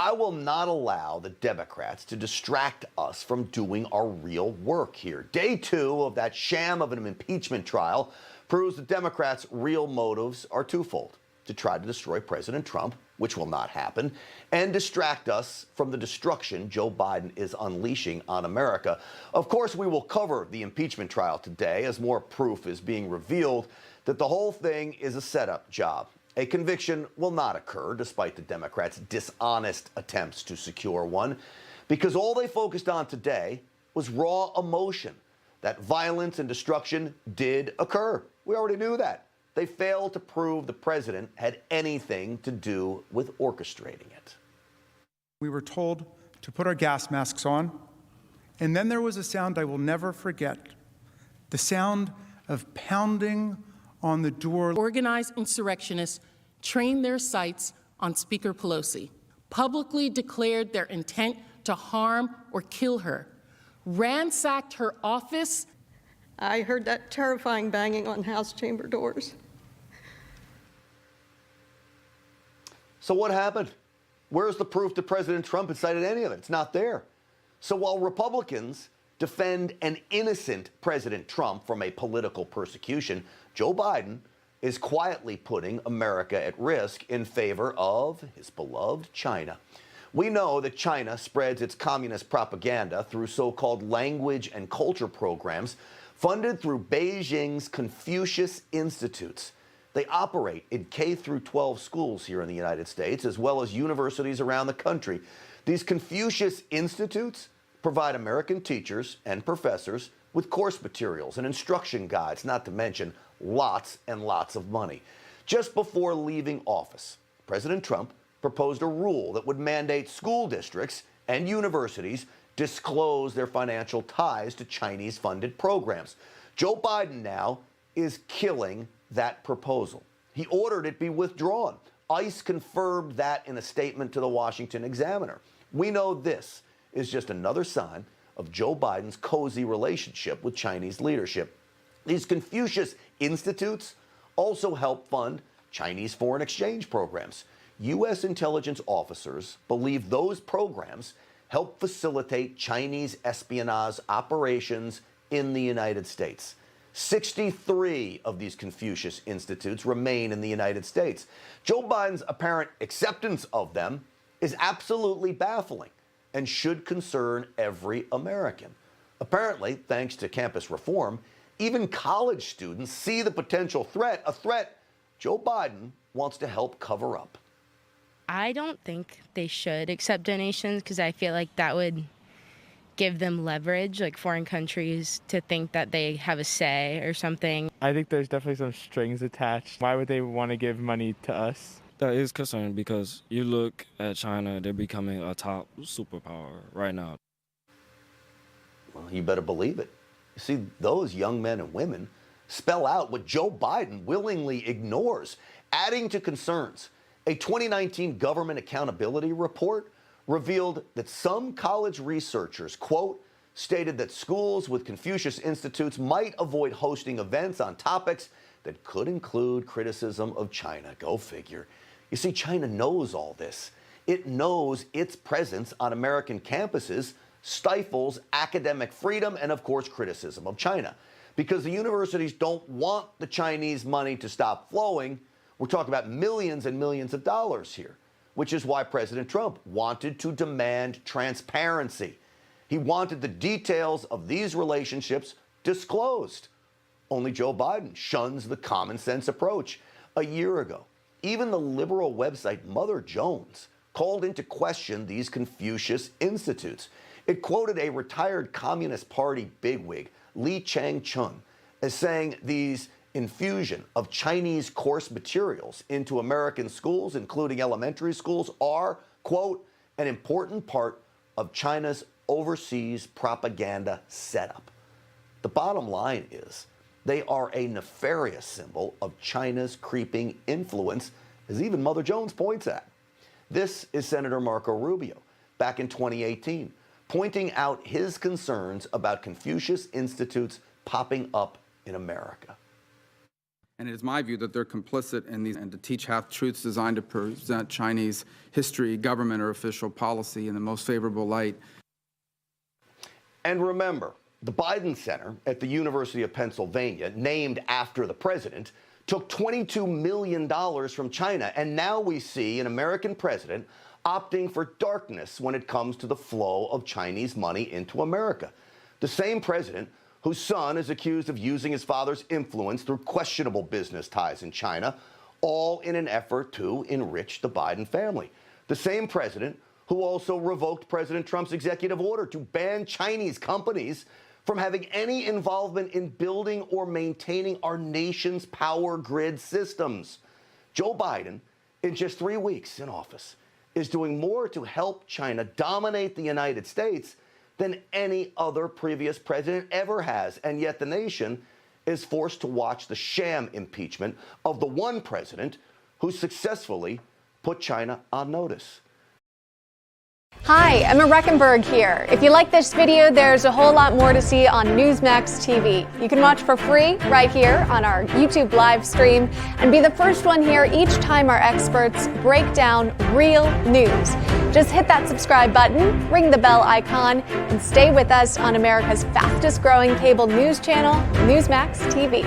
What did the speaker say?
I will not allow the Democrats to distract us from doing our real work here. Day 2 of that sham of an impeachment trial proves the Democrats' real motives are twofold: to try to destroy President Trump, which will not happen, and distract us from the destruction Joe Biden is unleashing on America. Of course, we will cover the impeachment trial today as more proof is being revealed that the whole thing is a setup job. A conviction will not occur, despite the Democrats' dishonest attempts to secure one, because all they focused on today was raw emotion. That violence and destruction did occur. We already knew that. They failed to prove the president had anything to do with orchestrating it. We were told to put our gas masks on, and then there was a sound I will never forget, the sound of pounding on the door. Organized insurrectionists trained their sights on Speaker Pelosi, publicly declared their intent to harm or kill her, ransacked her office. I heard that terrifying banging on House chamber doors. So what happened? Where's the proof that President Trump incited any of it? It's not there. So while Republicans defend an innocent President Trump from a political persecution, Joe Biden is quietly putting America at risk in favor of his beloved China. We know that China spreads its communist propaganda through so-called language and culture programs funded through Beijing's Confucius Institutes. They operate in K-12 schools here in the United States, as well as universities around the country. These Confucius Institutes provide American teachers and professors with course materials and instruction guides, not to mention lots and lots of money. Just before leaving office, President Trump proposed a rule that would mandate school districts and universities disclose their financial ties to Chinese-funded programs. Joe Biden now is killing that proposal. He ordered it be withdrawn. ICE confirmed that in a statement to the Washington Examiner. We know this is just another sign of Joe Biden's cozy relationship with Chinese leadership. These Confucius Institutes also help fund Chinese foreign exchange programs. U.S. intelligence officers believe those programs help facilitate Chinese espionage operations in the United States. 63 of these Confucius Institutes remain in the United States. Joe Biden's apparent acceptance of them is absolutely baffling and should concern every American. Apparently, thanks to campus reform, even college students see the potential threat, a threat Joe Biden wants to help cover up. I don't think they should accept donations because I feel like that would give them leverage, like foreign countries, to think that they have a say or something. I think there's definitely some strings attached. Why would they want to give money to us? That is concerning because you look at China, they're becoming a top superpower right now. Well, you better believe it. You see, those young men and women spell out what Joe Biden willingly ignores, adding to concerns. A 2019 government accountability report revealed that some college researchers, quote, stated that schools with Confucius Institutes might avoid hosting events on topics that could include criticism of China. Go figure. You see, China knows all this. It knows its presence on American campuses stifles academic freedom and, of course, criticism of China. Because the universities don't want the Chinese money to stop flowing, we're talking about millions and millions of dollars here, which is why President Trump wanted to demand transparency. He wanted the details of these relationships disclosed. Only Joe Biden shuns the common sense approach. A year ago, even the liberal website Mother Jones called into question these Confucius Institutes. It quoted a retired Communist Party bigwig, Li Chang-chun, as saying these infusion of Chinese course materials into American schools, including elementary schools, are, quote, an important part of China's overseas propaganda setup. The bottom line is they are a nefarious symbol of China's creeping influence, as even Mother Jones points at. This is Senator Marco Rubio, back in 2018, pointing out his concerns about Confucius Institutes popping up in America. And it is my view that they're complicit in these, and to teach half-truths designed to present Chinese history, government, or official policy in the most favorable light. And remember, the Biden Center at the University of Pennsylvania, named after the president, took $22 million from China. And now we see an American president opting for darkness when it comes to the flow of Chinese money into America. The same president whose son is accused of using his father's influence through questionable business ties in China, all in an effort to enrich the Biden family. The same president who also revoked President Trump's executive order to ban Chinese companies from having any involvement in building or maintaining our nation's power grid systems. Joe Biden, in just 3 weeks in office, is doing more to help China dominate the United States than any other previous president ever has. And yet the nation is forced to watch the sham impeachment of the one president who successfully put China on notice. Hi, Emma Reckenberg here. If you like this video, there's a whole lot more to see on Newsmax TV. You can watch for free right here on our YouTube live stream and be the first one here each time our experts break down real news. Just hit that subscribe button, ring the bell icon, and stay with us on America's fastest growing cable news channel, Newsmax TV.